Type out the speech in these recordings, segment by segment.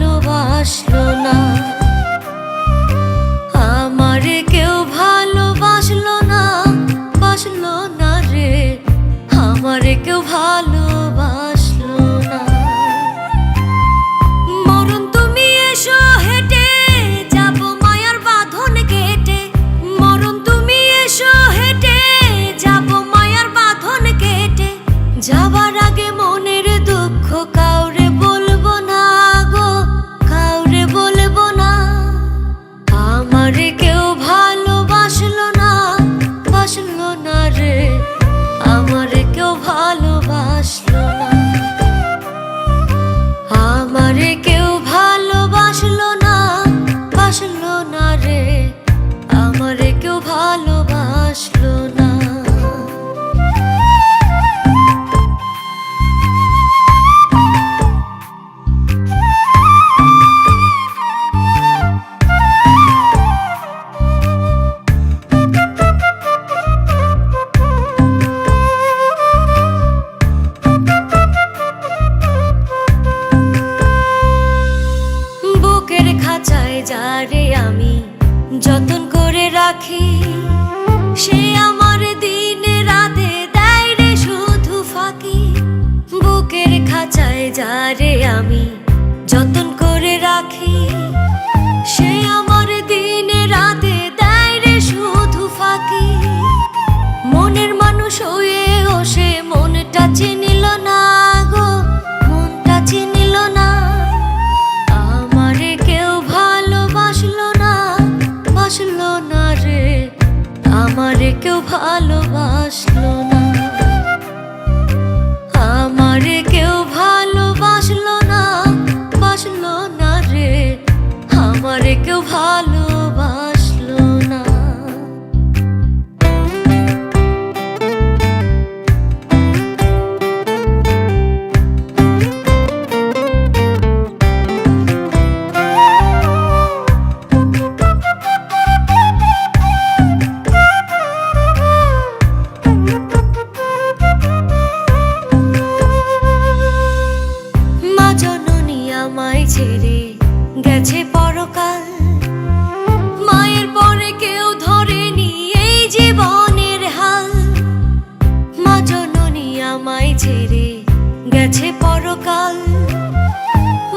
ভালোবাসলো না, আমারে কেউ ভালোবাসলো না, বাসলো না রে, আমারে কেউ ভালোবাসলো না। মরণ তুমি এসো হেঁটে যাব মায়ার বাঁধন কেটে, মরণ তুমি এসো হেঁটে যাব মায়ার বাঁধন কেটে, যাবার আগে মনের দুঃখ কাউরে বলবো না গো, কাউরে বলবো না। আমারে কেউ ভালোবাসলো না, বাসলো না রে, আমারে কেউ ভালোবাসলো না, আমারে কেউ ভালোবাসলো না, বাসলো না রে, আমারে কেউ ভালোবাসলো না। খাঁচায় যারে আমি যতন করে রাখি, সে আমার দিনে রাতে দেয় রে শুধু ফাঁকি। বুকের খাঁচায় যারে আমি যতন করে রাখি, সে আমার দিনে রাতে দেয় রে শুধু ফাঁকি। মনের মানুষ হয়েও সে মনটা চিনিল না গো, মনটা চিনিল না। বাসলো না রে, আমারে কেউ ভালোবাসলো না, আমারে কেউ ভালোবাসলো না, বাসলো না রে, আমারে কেউ ভালোবাসলো না। আমায় ছেড়ে গেছে পরকাল, মায়ের পরে কেউ ধরেনি এই জীবনের হাল। মা জননী আমায় ছেড়ে গেছে পরকাল,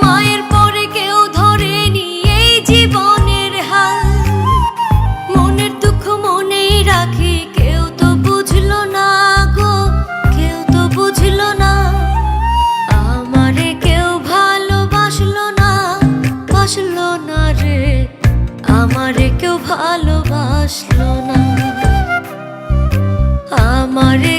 মায়ের পরে কেউ ধরেনি এই জীবনের হাল। মনের দুঃখ মনেই রাখি, কেউ তো বুঝলো না গো, কেউ তো বুঝলো না। আমারে কেউ ভালোবাসলো না, বাসলো না রে, আমারে কেউ ভালোবাসলো না, আমারে